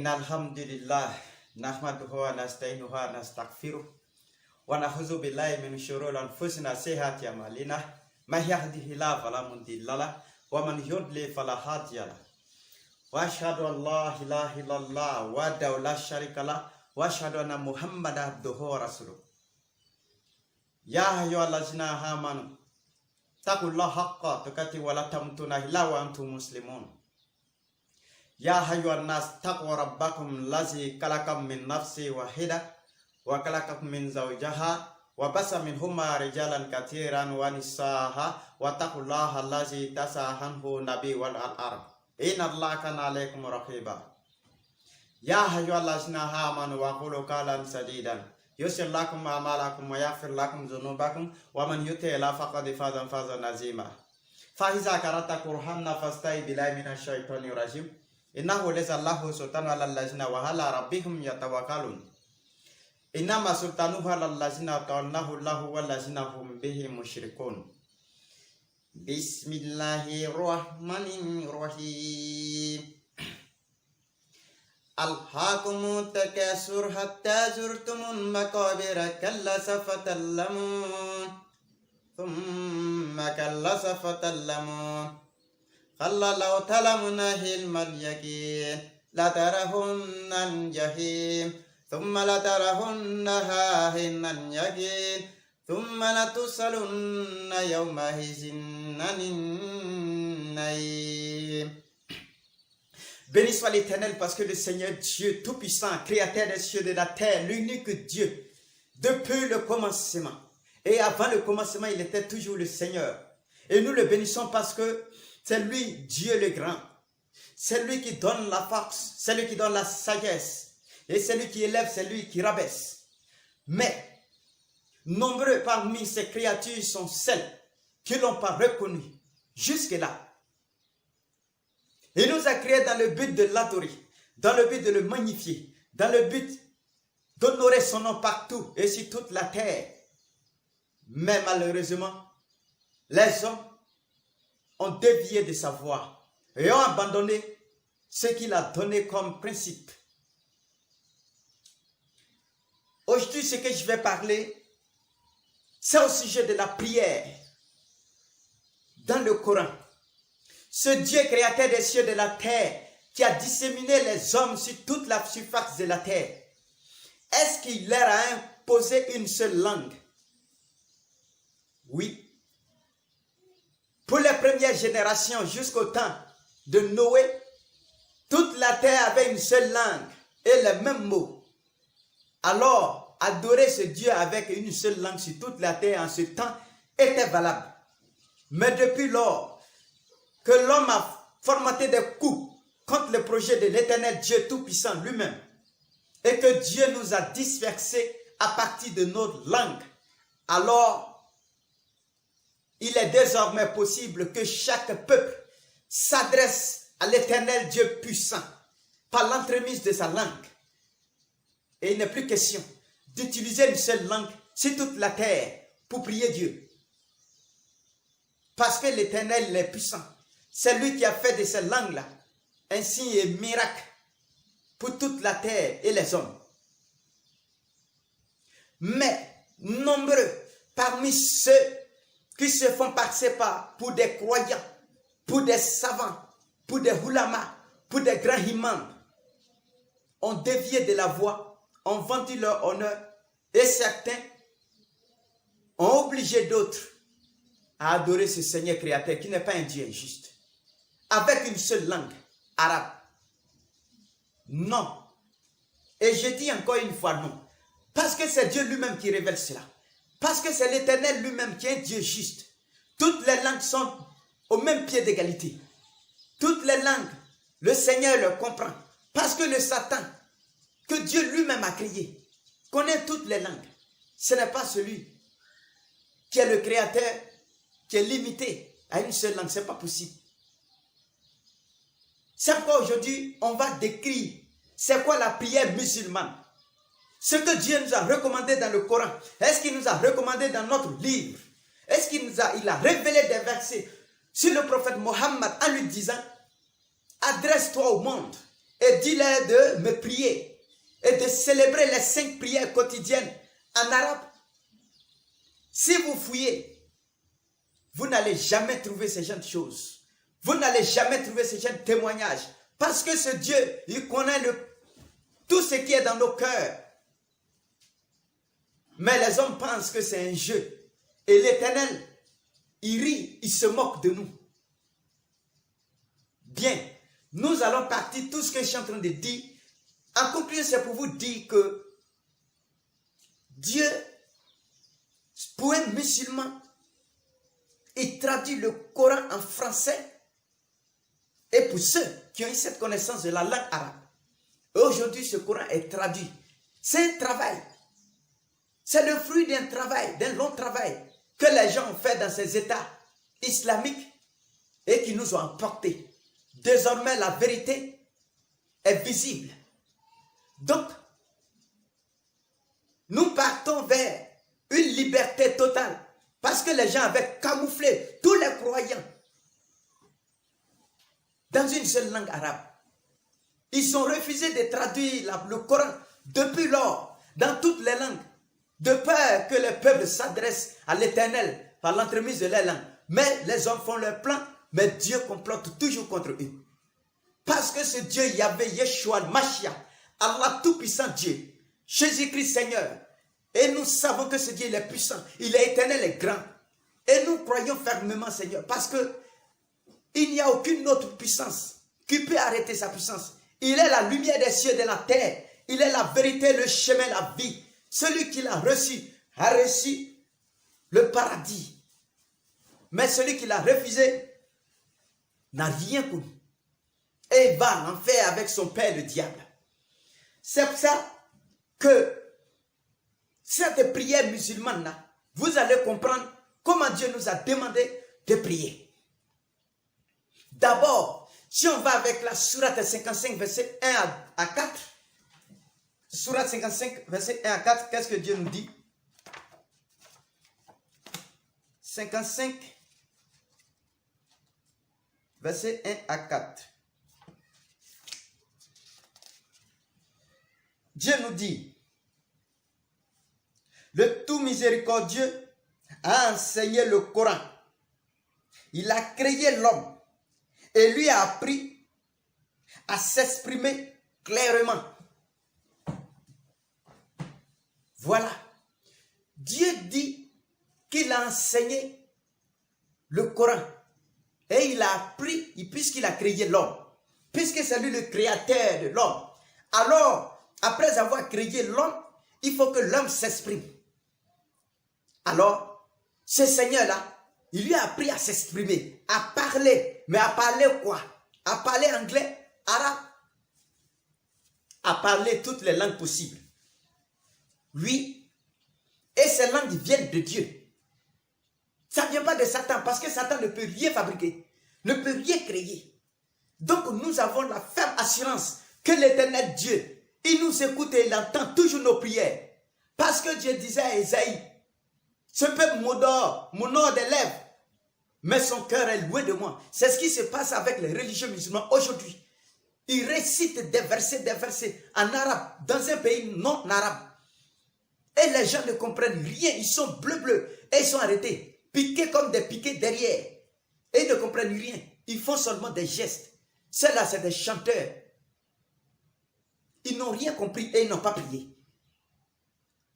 Alhamdulillah, nahmaduhu wa nasta'inuhu wa nastaghfiruh wa na'udzu billahi min shururi anfusina sayyiati a'malina may yahdihillahu fala mudilla lahu wa man yudlil fala hadiya lahu wa ashhadu an la ilaha illallah wahdahu la sharika lahu wa ashhadu anna muhammadan abduhu wa rasuluh. Ya ayyuhallazina amanu taqullaha haqqa tuqatih wa la tamutunna illa wa antum muslimun. Ya ayyuhan nas taqu rabbakum allazi khalaqakum min nafsin wahidah wa khalaqakum min zawjiha wa basa minhuma rijalan katsiran wa nisaa'a wa taqullaha allazi tasaahanhu nabi wal arham innallaha kana 'alaykum raqiba. Ya ayyuhallazina amanu wa qulu qawlan sadidan yuslih lakum a'malakum wa yaghfir lakum dhunubakum wa man yuti'illah faqad faza fawzan 'azima. Fa iza qara'ta qur'ana fasta'iz billahi minash shaitonir rajim. Innahu laysa Allahu sultanu 'alal ladzina wa 'ala rabbihim yatawakkalun. Innama sultanuhu 'alal ladzina tawallahu Allahu wal ladzina hum bihi musyrikun. Bismillahirrahmanirrahim. Alhaakumut takasur hatta zurtumun maqabira kalla safatallamun thumma kalla safatallamun. Allah law talamuna hilmal yakin la tarahunna jahim thumma la tarahunna hinnan yakin thumma la tusalunna yawma hizin nanin naim. Béni soit l'Éternel parce que le Seigneur Dieu Tout-Puissant, Créateur des cieux et de la terre, l'unique Dieu, depuis le commencement et avant le commencement, il était toujours le Seigneur. Et nous le bénissons parce que c'est lui, Dieu le grand. C'est lui qui donne la force, c'est lui qui donne la sagesse. Et c'est lui qui élève, c'est lui qui rabaisse. Mais, nombreux parmi ces créatures sont celles qui ne l'ont pas reconnu jusque-là. Il nous a créés dans le but de l'adorer, dans le but de le magnifier, dans le but d'honorer son nom partout et sur toute la terre. Mais malheureusement, les hommes ont dévié de sa voie et ont abandonné ce qu'il a donné comme principe. Aujourd'hui, ce que je vais parler, c'est au sujet de la prière dans le Coran. Ce Dieu créateur des cieux et de la terre qui a disséminé les hommes sur toute la surface de la terre, est-ce qu'il leur a imposé une seule langue? Oui. Pour les premières générations jusqu'au temps de Noé, toute la terre avait une seule langue et les mêmes mots. Alors, adorer ce Dieu avec une seule langue sur toute la terre en ce temps était valable. Mais depuis lors que l'homme a formaté des coups contre le projet de l'Éternel Dieu Tout-Puissant lui-même et que Dieu nous a dispersés à partir de notre langue, alors il est désormais possible que chaque peuple s'adresse à l'Éternel Dieu puissant par l'entremise de sa langue. Et il n'est plus question d'utiliser une seule langue sur toute la terre pour prier Dieu. Parce que l'Éternel est puissant. C'est lui qui a fait de ces langues-là un signe et miracle pour toute la terre et les hommes. Mais nombreux parmi ceux qui se font passer pour des croyants, pour des savants, pour des ulamas, pour des grands imams, ont dévié de la voie, ont vendu leur honneur, et certains ont obligé d'autres à adorer ce Seigneur créateur qui n'est pas un Dieu injuste, avec une seule langue, arabe. Non, Et je dis encore une fois non. Parce que c'est Dieu lui-même qui révèle cela. Parce que c'est l'Éternel lui-même qui est Dieu juste. Toutes les langues sont au même pied d'égalité. Toutes les langues, le Seigneur le comprend. Parce que le Satan, que Dieu lui-même a créé, connaît toutes les langues. Ce n'est pas celui qui est le créateur, qui est limité à une seule langue. Ce n'est pas possible. C'est pourquoi aujourd'hui, on va décrire c'est quoi la prière musulmane. Ce que Dieu nous a recommandé dans le Coran. Est-ce qu'il nous a recommandé dans notre livre? Est-ce qu'il a révélé des versets sur le prophète Mohammed en lui disant adresse-toi au monde et dis-leur de me prier et de célébrer les 5 prières quotidiennes en arabe. Si vous fouillez, vous n'allez jamais trouver ces genre de choses. Vous n'allez jamais trouver ces genre de témoignages. Parce que ce Dieu, il connaît tout ce qui est dans nos cœurs. Mais les hommes pensent que c'est un jeu. Et l'Éternel, il rit, il se moque de nous. Bien, nous allons partir tout ce que je suis en train de dire. En conclusion, c'est pour vous dire que Dieu, pour un musulman, il traduit le Coran en français. Et pour ceux qui ont eu cette connaissance de la langue arabe, aujourd'hui ce Coran est traduit. C'est un travail. C'est le fruit d'un travail, d'un long travail que les gens ont fait dans ces États islamiques et qui nous ont emportés. Désormais, la vérité est visible. Donc, nous partons vers une liberté totale parce que les gens avaient camouflé tous les croyants dans une seule langue arabe. Ils ont refusé de traduire le Coran depuis lors dans toutes les langues, de peur que le peuple s'adresse à l'Éternel par l'entremise de leur langue. Mais les hommes font leur plan, mais Dieu complote toujours contre eux. Parce que ce Dieu Yahvé, Yeshua, Mashiach, Allah tout-puissant Dieu, Jésus-Christ Seigneur, et nous savons que ce Dieu il est puissant, il est éternel et grand. Et nous croyons fermement Seigneur, parce que il n'y a aucune autre puissance qui peut arrêter sa puissance. Il est la lumière des cieux et de la terre. Il est la vérité, le chemin, la vie. Celui qui l'a reçu a reçu le paradis. Mais celui qui l'a refusé n'a rien connu. Et il va en enfer avec son père le diable. C'est pour ça que cette prière musulmane-là, vous allez comprendre comment Dieu nous a demandé de prier. D'abord, si on va avec la sourate 55, verset 1 à 4, sourate 55, verset 1 à 4, qu'est-ce que Dieu nous dit? 55, verset 1 à 4. Dieu nous dit, le tout miséricordieux a enseigné le Coran. Il a créé l'homme et lui a appris à s'exprimer clairement. Voilà. Dieu dit qu'il a enseigné le Coran. Et il a appris, puisqu'il a créé l'homme. Puisque c'est lui le créateur de l'homme. Alors, après avoir créé l'homme, il faut que l'homme s'exprime. Alors, ce Seigneur-là, il lui a appris à s'exprimer, à parler. Mais à parler quoi? À parler anglais, arabe, à parler toutes les langues possibles. Oui, et ces langues viennent de Dieu. Ça ne vient pas de Satan, parce que Satan ne peut rien fabriquer, ne peut rien créer. Donc nous avons la ferme assurance que l'Éternel Dieu, il nous écoute et il entend toujours nos prières. Parce que Dieu disait à Ésaïe, ce peuple m'honore des lèvres, mais son cœur est loin de moi. C'est ce qui se passe avec les religieux musulmans aujourd'hui. Ils récitent des versets en arabe, dans un pays non arabe. Et les gens ne comprennent rien, ils sont bleus, et ils sont arrêtés, piqués comme des piquets derrière. Et ils ne comprennent rien, ils font seulement des gestes. Ceux-là, c'est des chanteurs. Ils n'ont rien compris et ils n'ont pas prié.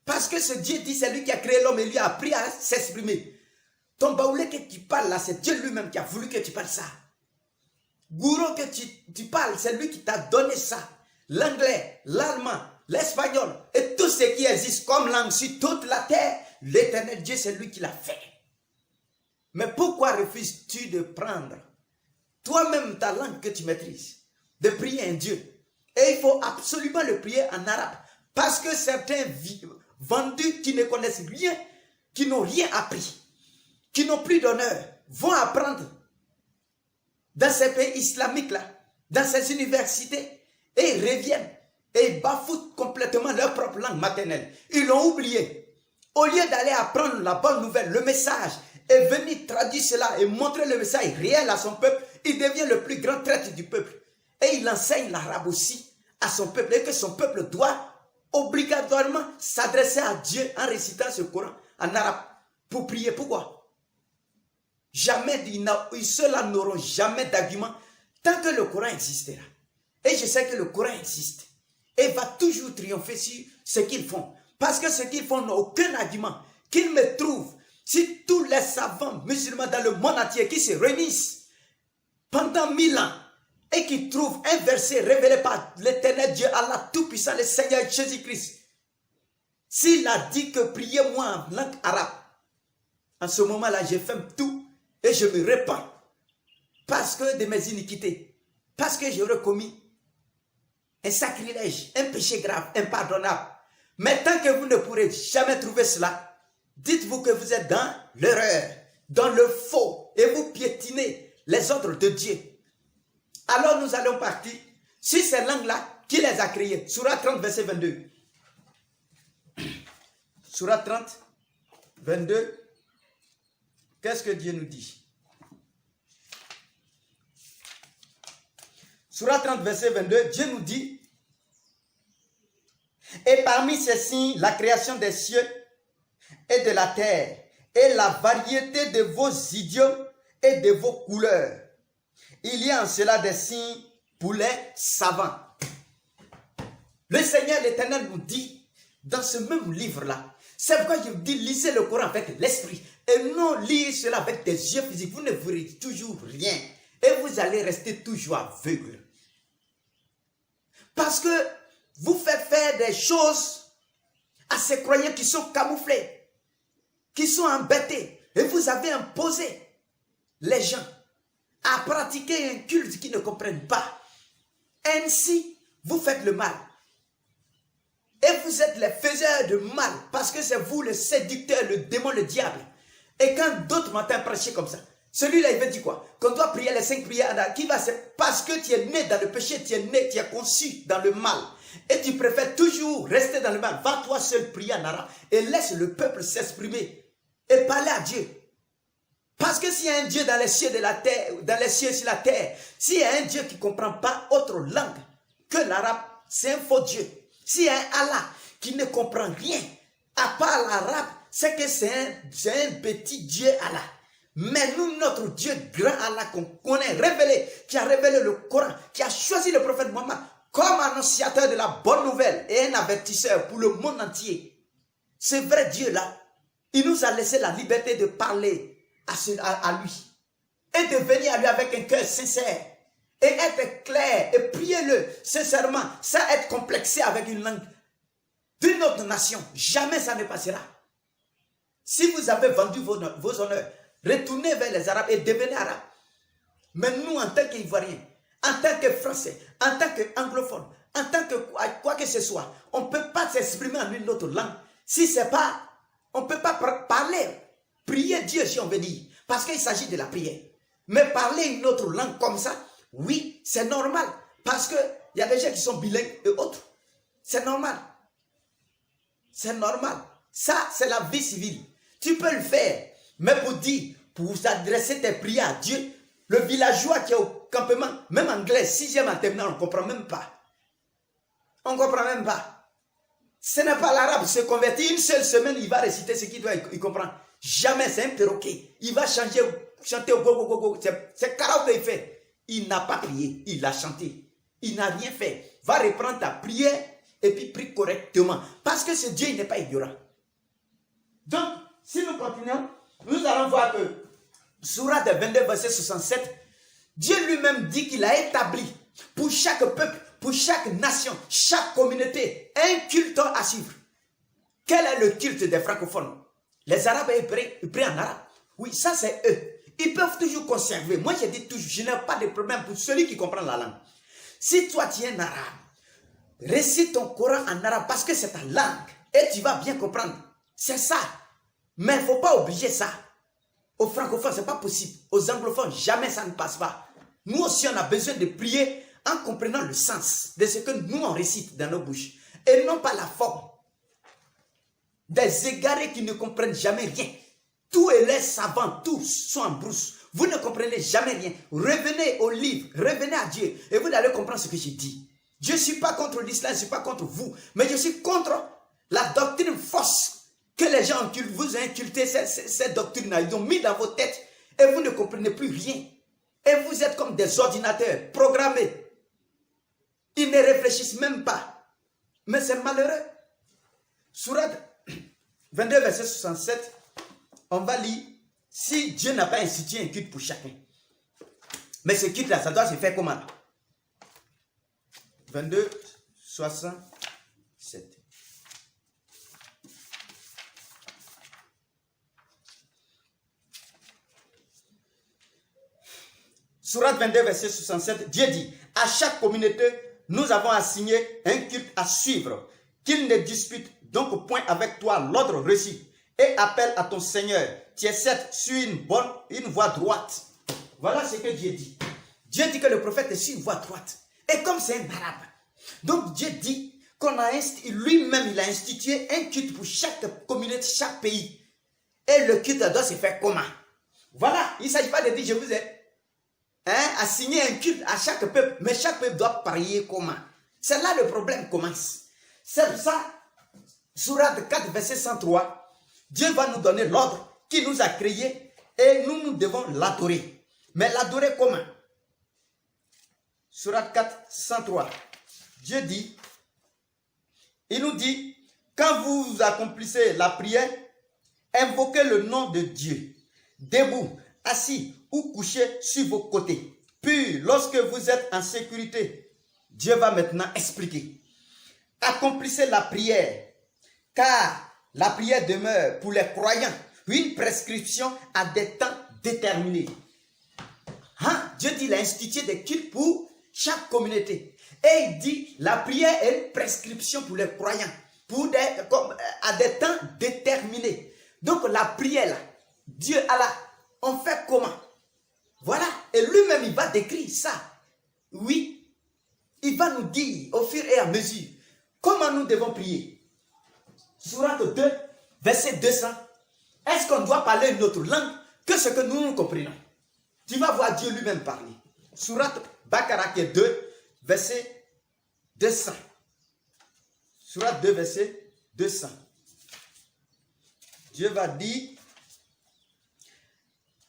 Parce que ce Dieu dit, c'est lui qui a créé l'homme et lui a appris à s'exprimer. Ton baoulé que tu parles là, c'est Dieu lui-même qui a voulu que tu parles ça. Gourou que tu parles, c'est lui qui t'a donné ça. L'anglais, l'allemand, l'espagnol et tout ce qui existe comme langue sur toute la terre, l'Éternel Dieu, c'est lui qui l'a fait. Mais pourquoi refuses-tu de prendre toi-même ta langue que tu maîtrises, de prier un Dieu? Et il faut absolument le prier en arabe. Parce que certains vendus qui ne connaissent rien, qui n'ont rien appris, qui n'ont plus d'honneur, vont apprendre dans ces pays islamiques-là, dans ces universités, et ils reviennent et ils bafouent complètement leur propre langue maternelle. Ils l'ont oublié. Au lieu d'aller apprendre la bonne nouvelle, le message, et venir traduire cela et montrer le message réel à son peuple, il devient le plus grand traître du peuple. Et il enseigne l'arabe aussi à son peuple, et que son peuple doit obligatoirement s'adresser à Dieu en récitant ce Coran en arabe pour prier. Pourquoi? Jamais, ceux-là n'auront jamais d'argument tant que le Coran existera. Et je sais que le Coran existe et va toujours triompher sur ce qu'ils font. Parce que ce qu'ils font n'a aucun argument. Qu'ils me trouvent, si tous les savants musulmans dans le monde entier qui se réunissent pendant 1000 ans et qui trouvent un verset révélé par l'Éternel Dieu, Allah Tout-Puissant, le Seigneur Jésus-Christ, s'il a dit que priez-moi en langue arabe, en ce moment-là, je ferme tout et je me répands parce que de mes iniquités, parce que j'aurais commis un sacrilège, un péché grave, impardonnable. Mais tant que vous ne pourrez jamais trouver cela, dites-vous que vous êtes dans l'erreur, dans le faux, et vous piétinez les ordres de Dieu. Alors nous allons partir sur ces langues-là, qui les a créées. Sourate 30, verset 22. Sourate 30, 22. Qu'est-ce que Dieu nous dit? Sourate 30, verset 22, Dieu nous dit: et parmi ces signes, la création des cieux et de la terre, et la variété de vos idiomes et de vos couleurs. Il y a en cela des signes pour les savants. Le Seigneur l'Éternel nous dit dans ce même livre-là. C'est pourquoi je vous dis, lisez le Coran avec l'esprit et non lisez cela avec des yeux physiques. Vous ne verrez toujours rien et vous allez rester toujours aveugle. Parce que vous faites faire des choses à ces croyants qui sont camouflés, qui sont embêtés. Et vous avez imposé les gens à pratiquer un culte qu'ils ne comprennent pas. Ainsi, vous faites le mal. Et vous êtes les faiseurs de mal, parce que c'est vous le séducteur, le démon, le diable. Et quand d'autres m'entendent prêcher comme ça, celui-là, il veut dire quoi? Qu'on doit prier les 5 prières, qui va, c'est parce que tu es né dans le péché, tu es conçu dans le mal. Et tu préfères toujours rester dans le mal. Va toi seul prier en arabe et laisse le peuple s'exprimer et parler à Dieu. Parce que s'il y a un Dieu dans les cieux de la terre, dans les cieux sur la terre, s'il y a un Dieu qui ne comprend pas autre langue que l'arabe, c'est un faux Dieu. S'il y a un Allah qui ne comprend rien à part l'arabe, c'est que c'est un petit Dieu Allah. Mais nous, notre Dieu grand Allah qu'on connaît, révélé, qui a révélé le Coran, qui a choisi le prophète Mohammed comme annonciateur de la bonne nouvelle et un avertisseur pour le monde entier. Ce vrai Dieu-là, il nous a laissé la liberté de parler à lui et de venir à lui avec un cœur sincère et être clair et prier-le sincèrement sans être complexé avec une langue d'une autre nation. Jamais ça ne passera. Si vous avez vendu vos honneurs, retournez vers les Arabes et devenez Arabes. Mais nous, en tant qu'Ivoiriens, en tant que Français, en tant qu'anglophones, en tant que quoi que ce soit, on ne peut pas s'exprimer en une autre langue. Si c'est pas, on ne peut pas parler, prier Dieu si on veut dire, parce qu'il s'agit de la prière. Mais parler une autre langue comme ça, oui, c'est normal, parce qu'il y a des gens qui sont bilingues et autres. C'est normal. C'est normal. Ça, c'est la vie civile. Tu peux le faire, mais pour s'adresser tes prières à Dieu, le villageois qui est au campement, même anglais, 6e en terminale, on ne comprend même pas. On ne comprend même pas. Ce n'est pas l'arabe, se convertit une seule semaine, il va réciter ce qu'il doit, il comprend. Jamais, c'est un perroquet. Il va chanter au go, go, go, go. C'est karaoké qu'il fait. Il n'a pas prié, il a chanté. Il n'a rien fait. Va reprendre ta prière et puis prie correctement. Parce que ce Dieu, il n'est pas ignorant. Donc, si nous continuons, nous allons voir que Sourate 22, verset 67, Dieu lui-même dit qu'il a établi pour chaque peuple, pour chaque nation, chaque communauté, un culte à suivre. Quel est le culte des francophones? Les Arabes et Hébreux en arabe. Oui, ça c'est eux. Ils peuvent toujours conserver. Moi, je dis toujours, je n'ai pas de problème pour celui qui comprend la langue. Si toi, tu es un arabe, récite ton Coran en arabe parce que c'est ta langue et tu vas bien comprendre. C'est ça. Mais il ne faut pas obliger ça. Aux francophones, ce n'est pas possible. Aux anglophones, jamais ça ne passe pas. Nous aussi, on a besoin de prier en comprenant le sens de ce que nous, on récite dans nos bouches. Et non pas la forme. Des égarés qui ne comprennent jamais rien. Tous les savants, tous sont en brousse. Vous ne comprenez jamais rien. Revenez au livre, revenez à Dieu et vous allez comprendre ce que j'ai dit. Je ne suis pas contre l'islam, je ne suis pas contre vous, mais je suis contre la doctrine fausse que les gens vous ont inculté cette doctrine-là. Ils ont mis dans vos têtes et vous ne comprenez plus rien. Et vous êtes comme des ordinateurs programmés. Ils ne réfléchissent même pas. Mais c'est malheureux. Sourate 22, verset 67, on va lire si Dieu n'a pas institué un culte pour chacun. Mais ce culte-là, ça doit se faire comment? 22, 67. Sourate 22, verset 67, Dieu dit, à chaque communauté, nous avons assigné un culte à suivre, qu'il ne dispute donc point avec toi l'ordre reçu, et appelle à ton Seigneur, tu es certes sur une voie droite. Voilà ce que Dieu dit. Dieu dit que le prophète est sur une voie droite. Et comme c'est un arabe, donc Dieu dit qu'on a lui-même, il a institué un culte pour chaque communauté, chaque pays. Et le culte doit se faire comment? Voilà, il ne s'agit pas de dire je vous ai assigné un culte à chaque peuple, mais chaque peuple doit prier comment? C'est là le problème commence. C'est pour ça, Sourate 4, verset 103, Dieu va nous donner l'ordre qui nous a créés et nous devons l'adorer. Mais l'adorer comment? Sourate 4, 103. Dieu dit, il nous dit, quand vous accomplissez la prière, invoquez le nom de Dieu, debout, assis ou couché sur vos côtés. Puis, lorsque vous êtes en sécurité, Dieu va maintenant expliquer. Accomplissez la prière, car la prière demeure pour les croyants une prescription à des temps déterminés. Dieu dit qu'il a institué des cultes pour chaque communauté. Et il dit la prière est une prescription pour les croyants à des temps déterminés. Donc la prière là, Dieu Allah, on fait comment? Voilà, et lui-même il va décrire ça. Oui, il va nous dire au fur et à mesure comment nous devons prier. Sourate 2, verset 200. Est-ce qu'on doit parler une autre langue que ce que nous comprenons? Tu vas voir Dieu lui-même parler. Sourate Bakara 2, verset 200. Sourate 2, verset 200. Dieu va dire,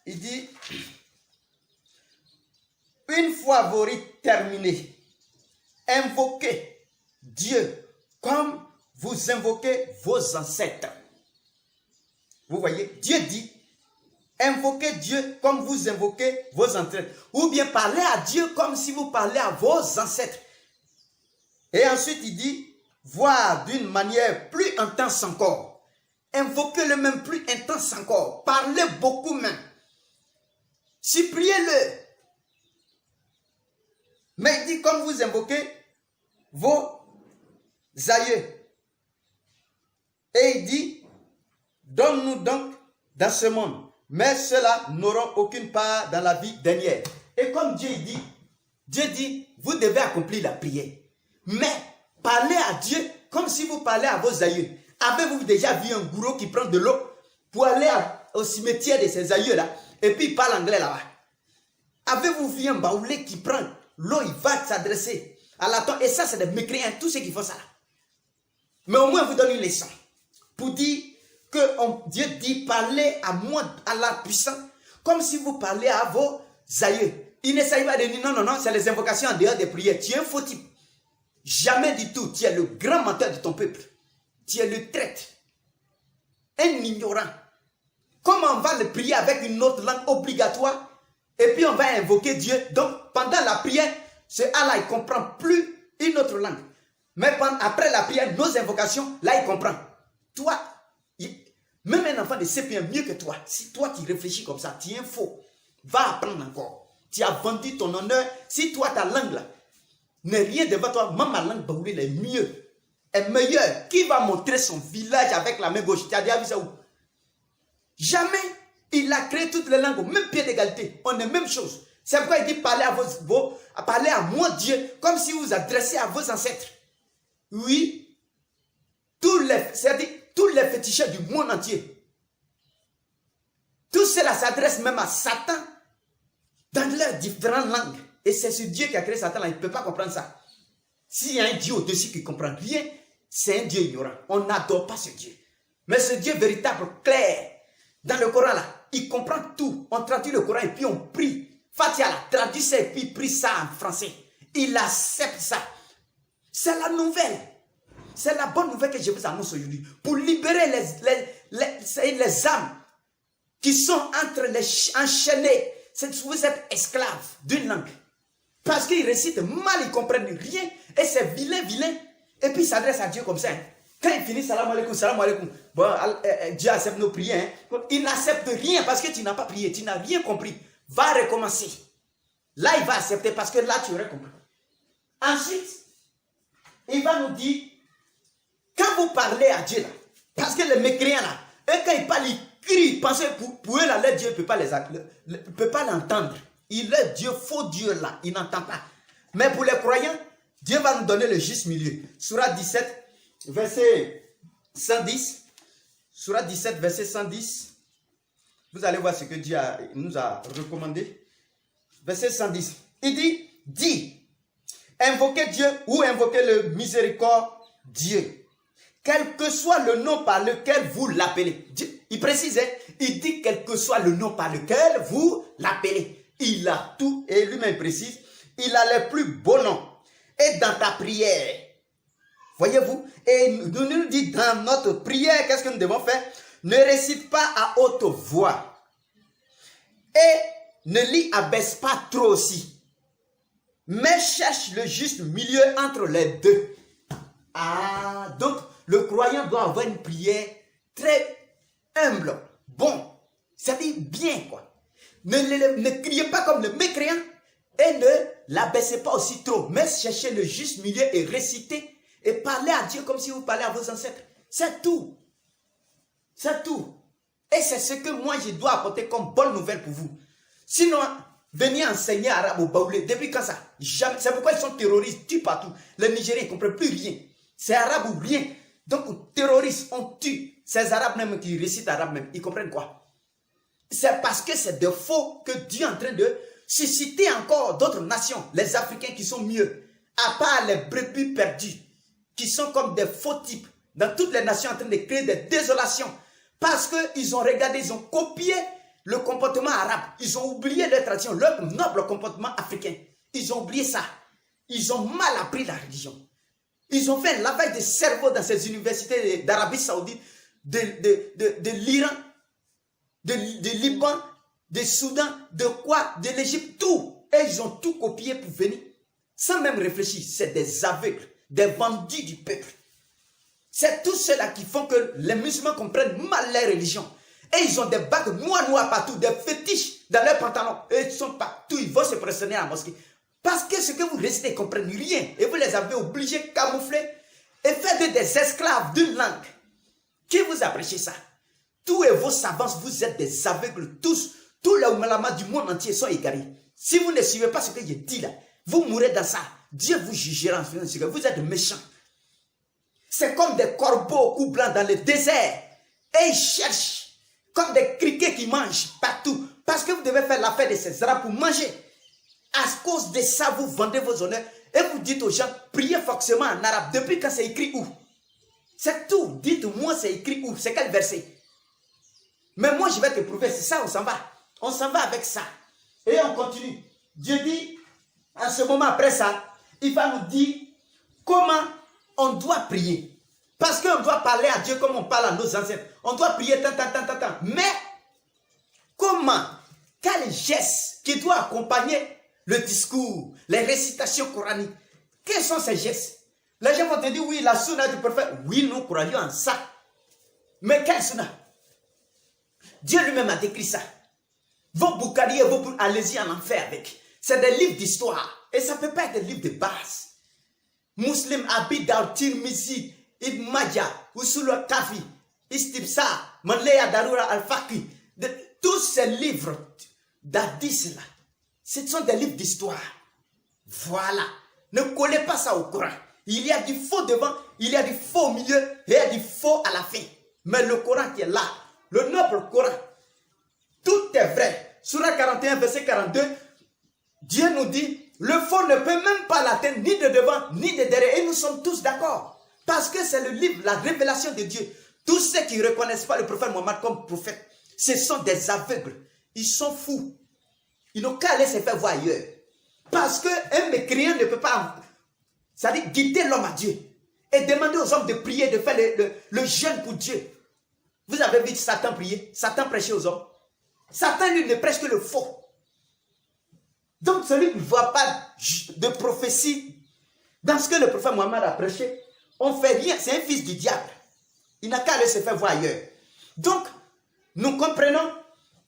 il dit, une fois vos rites terminés, invoquez Dieu comme vous invoquez vos ancêtres. Vous voyez, Dieu dit, invoquez Dieu comme vous invoquez vos ancêtres. Ou bien parlez à Dieu comme si vous parlez à vos ancêtres. Et ensuite il dit, voire d'une manière plus intense encore. Invoquez-le même plus intense encore. Parlez beaucoup même. Suppliez-le. Mais il dit comme vous invoquez vos aïeux. Et il dit, donne-nous donc dans ce monde, mais ceux-là n'auront aucune part dans la vie dernière. Et comme Dieu dit, vous devez accomplir la prière. Mais parlez à Dieu comme si vous parlez à vos aïeux. Avez-vous déjà vu un gourou qui prend de l'eau pour aller au cimetière de ses aïeux là, et puis il parle anglais là-bas? Avez-vous vu un baoulé qui prend l'eau, il va s'adresser à la tombe? Et ça, c'est des mécréants, tous ceux qui font ça. Mais au moins, vous donne une leçon pour dire que Dieu dit, parlez à moi, à la puissance, comme si vous parlez à vos aïeux. Il ne s'agit pas de dire, non, c'est les invocations en dehors des prières. Tu es un faux type. Jamais du tout. Tu es le grand menteur de ton peuple. Tu es le traître. Un ignorant. Comment on va le prier avec une autre langue obligatoire et puis on va invoquer Dieu? Donc, pendant la prière, ce Allah, il ne comprend plus une autre langue. Mais après la prière, nos invocations, là, il comprend. Toi, même un enfant de CP1 mieux que toi, si toi qui réfléchis comme ça, tu es faux, va apprendre encore. Tu as vendu ton honneur. Si toi, ta langue là, n'est rien devant toi, même ma langue baoulée est mieux, est meilleure. Qui va montrer son village avec la main gauche? Tu as déjà vu ça où? Jamais. Il a créé toutes les langues au même pied d'égalité. On est même chose. C'est pourquoi il dit parler parler à moi Dieu, comme si vous vous adressez à vos ancêtres. Oui. Tous les féticheurs du monde entier. Tout cela s'adresse même à Satan dans leurs différentes langues. Et c'est ce Dieu qui a créé Satan là, il ne peut pas comprendre ça. S'il y a un Dieu au-dessus qui ne comprend rien, c'est un Dieu ignorant. On n'adore pas ce Dieu. Mais ce Dieu véritable, clair, dans le Coran là, il comprend tout. On traduit le Coran et puis on prie. Fatia là, traduit ça et puis prie ça en français. Il accepte ça. C'est la nouvelle. C'est la bonne nouvelle que je vous annonce aujourd'hui. Pour libérer les âmes qui sont enchaînées. Vous êtes esclaves d'une langue. Parce qu'ils récitent mal, ils ne comprennent rien. Et c'est vilain. Et puis ils s'adressent à Dieu comme ça. Quand ils finissent, salam alaikum. Bon, Dieu accepte nos prières. Il n'accepte rien parce que tu n'as pas prié. Tu n'as rien compris. Va recommencer. Là, il va accepter parce que là, tu aurais compris. Ensuite, il va nous dire, quand vous parlez à Dieu là, parce que les mécréants là, et quand ils parlent, ils crient, pensez pour eux là, leur Dieu ne peut pas l'entendre. Il est Dieu, faux Dieu là, il n'entend pas. Mais pour les croyants, Dieu va nous donner le juste milieu. Sourate 17, verset 110. Sourate 17, verset 110. Vous allez voir ce que Dieu nous a recommandé. Verset 110. Il dit, invoquez Dieu ou invoquez le miséricorde Dieu. Quel que soit le nom par lequel vous l'appelez. Il précise, il dit quel que soit le nom par lequel vous l'appelez. Il a tout, et lui-même précise, il a les plus beaux noms. Et dans ta prière, voyez-vous, et nous dit dans notre prière, qu'est-ce que nous devons faire? Ne récite pas à haute voix. Et ne l'y abaisse pas trop aussi. Mais cherche le juste milieu entre les deux. Ah, donc le croyant doit avoir une prière très humble. Bon, ça dit bien quoi. Ne criez pas comme le mécréant et ne l'abaissez pas aussi trop. Mais cherchez le juste milieu et récitez et parlez à Dieu comme si vous parlez à vos ancêtres. C'est tout. C'est tout. Et c'est ce que moi je dois apporter comme bonne nouvelle pour vous. Sinon, venir enseigner arabe au Baoulé, depuis quand ça? Jamais. C'est pourquoi ils sont terroristes, tuent partout. Les Nigériens ne comprennent plus rien. C'est arabe ou rien. Donc, terroristes, on tue. Ces arabes même qui récitent arabe même, ils comprennent quoi? C'est parce que c'est de faux que Dieu est en train de susciter encore d'autres nations, les Africains qui sont mieux, à part les brebis perdus, qui sont comme des faux types, dans toutes les nations en train de créer des désolations, parce qu'ils ont regardé, ils ont copié le comportement arabe, ils ont oublié leur tradition, leur noble comportement africain, ils ont oublié ça, ils ont mal appris la religion, ils ont fait un lavage de cerveau dans ces universités d'Arabie Saoudite, de l'Iran, de Liban, de Soudan, de quoi, de l'Égypte, tout. Et ils ont tout copié pour venir. Sans même réfléchir, c'est des aveugles, des vendus du peuple. C'est tout cela qui font que les musulmans comprennent mal leur religion. Et ils ont des bagues noirs partout, des fétiches dans leurs pantalons. Et ils sont partout, ils vont se pressionner à la mosquée. Parce que ce que vous récitez, ils ne comprennent rien. Et vous les avez obligés, camoufler et faire des esclaves d'une langue. Qui vous a prêché ça? Tous vos savants, vous êtes des aveugles tous. Tous les oumalamas du monde entier sont égarés. Si vous ne suivez pas ce que je dis là, vous mourrez dans ça. Dieu vous jugera en faisant ce que vous êtes méchants. C'est comme des corbeaux au cou blanc dans le désert. Et ils cherchent comme des criquets qui mangent partout. Parce que vous devez faire l'affaire de ces arabes pour manger. À cause de ça, vous vendez vos honneurs. Et vous dites aux gens, priez forcément en arabe. Depuis quand c'est écrit où? C'est tout. Dites-moi c'est écrit où? C'est quel verset? Mais moi, je vais te prouver, c'est ça, on s'en va. On s'en va avec ça. Et on continue. Dieu dit, à ce moment après ça, il va nous dire comment on doit prier. Parce qu'on doit parler à Dieu comme on parle à nos ancêtres. On doit prier tant. Mais, comment? Quel geste qui doit accompagner le discours, les récitations coraniques? Quels sont ces gestes? Les gens vont te dire, oui, la sunna du prophète. Oui, nous croyons en ça. Mais quelle sunna? Dieu lui-même a décrit ça. Vos boucaliers, allez-y en enfer avec. C'est des livres d'histoire. Et ça ne peut pas être des livres de base. Muslim, Abi, Daud, Tirmizi, Ibn Majah, Usul al-Kafi, Istibsa, Manleya Darura al-Faqi. Tous ces livres d'Hadith là, ce sont des livres d'histoire. Voilà. Ne collez pas ça au Coran. Il y a du faux devant, il y a du faux au milieu et il y a du faux à la fin. Mais le Coran qui est là, le noble Coran, tout est vrai. Surah 41, verset 42, Dieu nous dit, le faux ne peut même pas l'atteindre ni de devant ni de derrière. Et nous sommes tous d'accord. Parce que c'est le livre, la révélation de Dieu. Tous ceux qui ne reconnaissent pas le prophète Mohammed comme prophète, ce sont des aveugles. Ils sont fous. Ils n'ont qu'à aller se faire voir ailleurs. Parce qu'un mécréant ne peut pas, c'est-à-dire guider l'homme à Dieu. Et demander aux hommes de prier, de faire le jeûne pour Dieu. Vous avez vu Satan prier, Satan prêcher aux hommes. Satan, lui, ne prêche que le faux. Donc, celui qui ne voit pas de prophétie dans ce que le prophète Mohammed a prêché, on ne fait rien. C'est un fils du diable. Il n'a qu'à aller se faire voir ailleurs. Donc, nous comprenons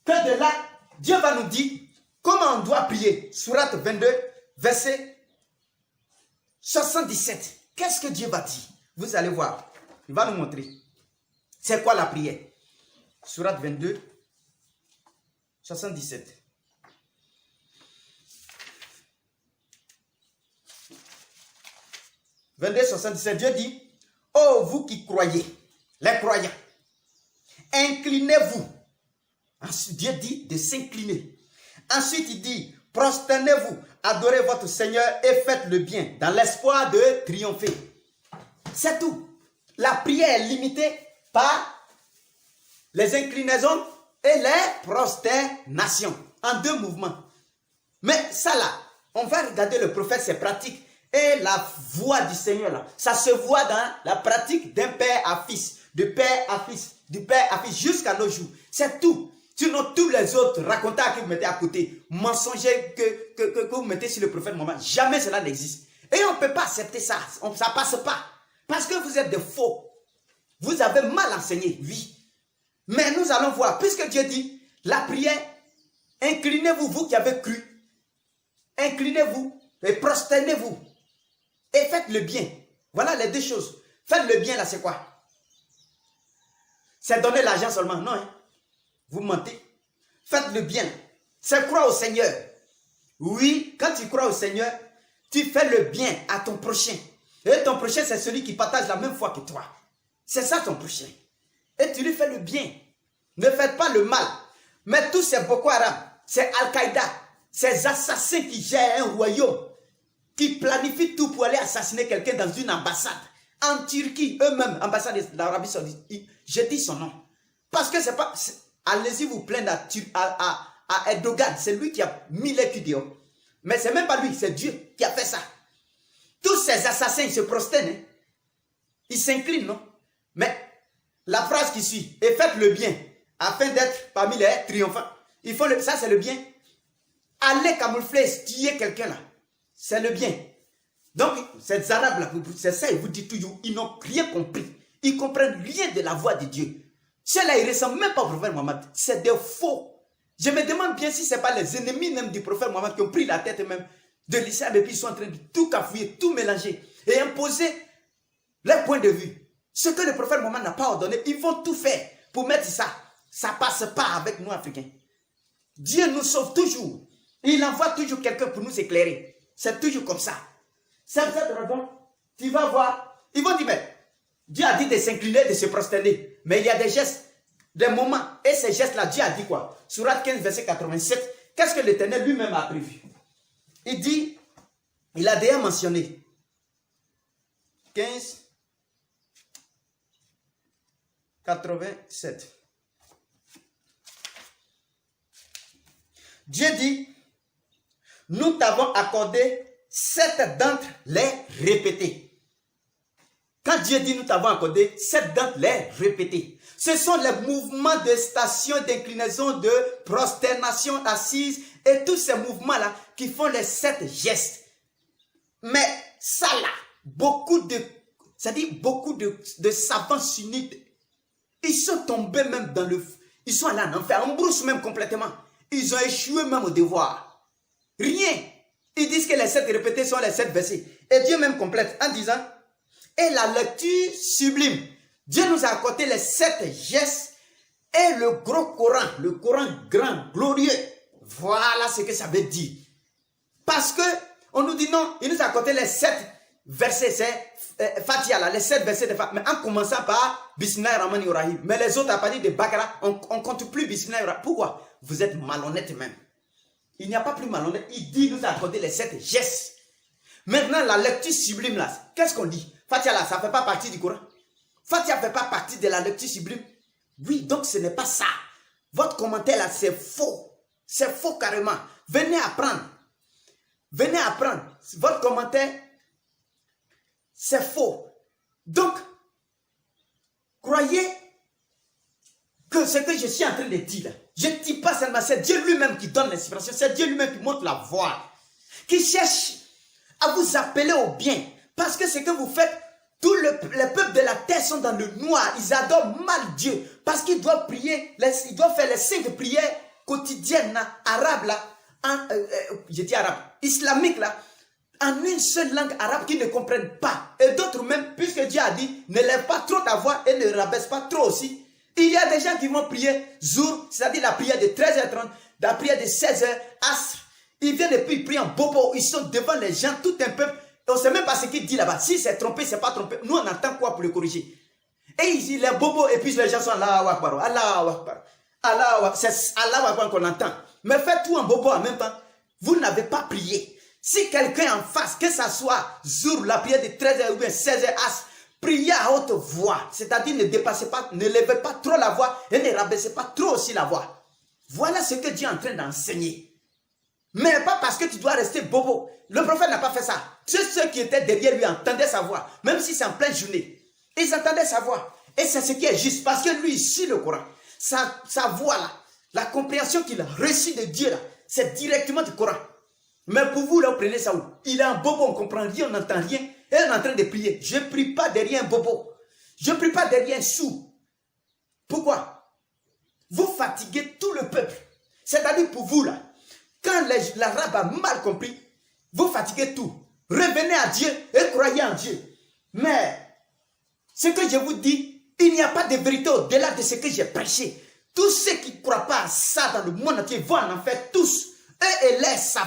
que de là, Dieu va nous dire comment on doit prier. Sourate 22, verset 77. Qu'est-ce que Dieu va dire? Vous allez voir. Il va nous montrer. C'est quoi la prière? Sourate 22, 77. « 22, 77, Dieu dit, oh, vous qui croyez, les croyants, inclinez-vous. » Ensuite, Dieu dit de s'incliner. Ensuite, il dit, prosternez-vous, adorez votre Seigneur et faites le bien, dans l'espoir de triompher. C'est tout. La prière est limitée par les inclinaisons et les prosternations, en deux mouvements. Mais ça là, on va regarder le prophète, ses pratiques. Et la voix du Seigneur, là, ça se voit dans la pratique d'un père à fils, de père à fils, du père à fils, jusqu'à nos jours. C'est tout. Sinon, tous les autres racontages que vous mettez à côté, mensongers que vous mettez sur le prophète Mohammed, jamais cela n'existe. Et on ne peut pas accepter ça. Ça ne passe pas. Parce que vous êtes des faux. Vous avez mal enseigné, oui. Mais nous allons voir, puisque Dieu dit, la prière, inclinez-vous, vous qui avez cru. Inclinez-vous et prosternez-vous. Et faites le bien. Voilà les deux choses. Faites le bien là, c'est quoi? C'est donner l'argent seulement. Non, hein? Vous mentez. Faites le bien. C'est croire au Seigneur. Oui, quand tu crois au Seigneur, tu fais le bien à ton prochain. Et ton prochain, c'est celui qui partage la même foi que toi. C'est ça ton prochain. Et tu lui fais le bien. Ne faites pas le mal. Mais tous ces Boko Haram, c'est Al-Qaïda, ces assassins qui gèrent un royaume, qui planifient tout pour aller assassiner quelqu'un dans une ambassade. En Turquie, eux-mêmes, ambassade d'Arabie Saoudite, je dis son nom. Parce que c'est pas... Allez-y vous plaindre à Erdogan, c'est lui qui a mis les vidéos. Mais c'est même pas lui, c'est Dieu qui a fait ça. Tous ces assassins, ils se prosternent. Hein? Ils s'inclinent, non? Mais la phrase qui suit, et faites le bien, afin d'être parmi les triomphants. Il faut ça c'est le bien. Allez camoufler, tuer quelqu'un là. C'est le bien. Donc, ces Arabes là, c'est ça, ils vous disent toujours, ils n'ont rien compris. Ils ne comprennent rien de la voix de Dieu. Ceux-là, ils ne ressemblent même pas au prophète Mohammed. C'est des faux. Je me demande bien si ce n'est pas les ennemis même du prophète Mohammed qui ont pris la tête même de l'islam et puis ils sont en train de tout cafouiller, tout mélanger et imposer leur point de vue. Ce que le prophète Mohammed n'a pas ordonné, ils vont tout faire pour mettre ça. Ça ne passe pas avec nous, Africains. Dieu nous sauve toujours. Il envoie toujours quelqu'un pour nous éclairer. C'est toujours comme ça. C'est cette raison, tu vas voir. Ils vont dire, mais Dieu a dit de s'incliner, de se prosterner. Mais il y a des gestes, des moments. Et ces gestes-là, Dieu a dit quoi? Sourate 15, verset 87. Qu'est-ce que l'Éternel lui-même a prévu? Il dit, il a déjà mentionné. 15, 87. Dieu dit, nous t'avons accordé 7 d'entre les répétés. Quand Dieu dit nous t'avons accordé 7 d'entre les répétés, ce sont les mouvements de station, d'inclinaison, de prosternation assise et tous ces mouvements-là qui font les 7 gestes. Mais Ça là, beaucoup de savants sunnites, ils sont tombés même dans le... Ils sont allés en enfer, en brousse même complètement. Ils ont échoué même au devoir. Rien. Ils disent que les 7 répétés sont les 7 versets. Et Dieu même complète en disant, et la lecture sublime. Dieu nous a accordé les 7 gestes et le gros Coran, le Coran grand, glorieux. Voilà ce que ça veut dire. Parce que on nous dit non, il nous a accordé les 7 versets, c'est Fatiha là, les 7 versets de Fatiha. Mais en commençant par Bismillahirrahmanirrahim. Mais les autres à partir de Bakara, on ne compte plus Bismillahirrahmanirrahim. Pourquoi? Vous êtes malhonnête même. Il n'y a pas plus malhonnête. Il dit, il nous a accordé les 7 gestes. Maintenant, la lecture sublime là, qu'est-ce qu'on dit? Fatiha là, ça ne fait pas partie du Coran. Fatiha ne fait pas partie de la lecture sublime. Oui, donc ce n'est pas ça. Votre commentaire là, c'est faux. C'est faux carrément. Venez apprendre. Venez apprendre. Votre commentaire, c'est faux. Donc, croyez que ce que je suis en train de dire là, je ne dis pas seulement, c'est Dieu lui-même qui donne l'inspiration, c'est Dieu lui-même qui montre la voie, qui cherche à vous appeler au bien. Parce que ce que vous faites, tous les peuples de la terre sont dans le noir, ils adorent mal Dieu, parce qu'ils doivent prier, ils doivent faire les 5 prières quotidiennes, arabes là, je dis arabe, islamique là, en une seule langue arabe qu'ils ne comprennent pas. Et d'autres même, puisque Dieu a dit, ne lève pas trop ta voix et ne rabaisse pas trop aussi. Il y a des gens qui vont prier Zour, c'est-à-dire la prière de 13h30, la prière de 16h, Asr. Ils viennent et puis ils prient en bobo, ils sont devant les gens, tout un peuple. Et on ne sait même pas ce qu'il dit là-bas. Si c'est trompé, c'est pas trompé. Nous, on attend quoi pour le corriger? Et ils disent les bobos, et puis les gens sont Allahu Akbar, Allahu Akbar, Allahu Akbar. C'est Allahu Akbar qu'on entend. Mais faites tout en bobo en même temps. Vous n'avez pas prié. Si quelqu'un en face, que ça soit Zour, la prière de 13h ou bien 16h, Asr, priez à haute voix, c'est-à-dire ne dépassez pas, ne levez pas trop la voix et ne rabaissez pas trop aussi la voix. Voilà ce que Dieu est en train d'enseigner. Mais pas parce que tu dois rester bobo. Le prophète n'a pas fait ça. Ceux qui étaient derrière lui entendaient sa voix, même si c'est en pleine journée. Ils entendaient sa voix. Et c'est ce qui est juste, parce que lui, il suit le Coran. Sa voix là, la compréhension qu'il a reçue de Dieu là, c'est directement du Coran. Mais pour vous, là, vous prenez ça où? Il est un bobo, on ne comprend rien, on n'entend rien. Et on est en train de prier. Je ne prie pas derrière un bobo. Je ne prie pas derrière un sou. Pourquoi? Vous fatiguez tout le peuple. C'est-à-dire pour vous, là, quand l'arabe a mal compris, vous fatiguez tout. Revenez à Dieu et croyez en Dieu. Mais, ce que je vous dis, il n'y a pas de vérité au-delà de ce que j'ai prêché. Tous ceux qui ne croient pas à ça dans le monde entier vont en enfer tous. Eux et les savent.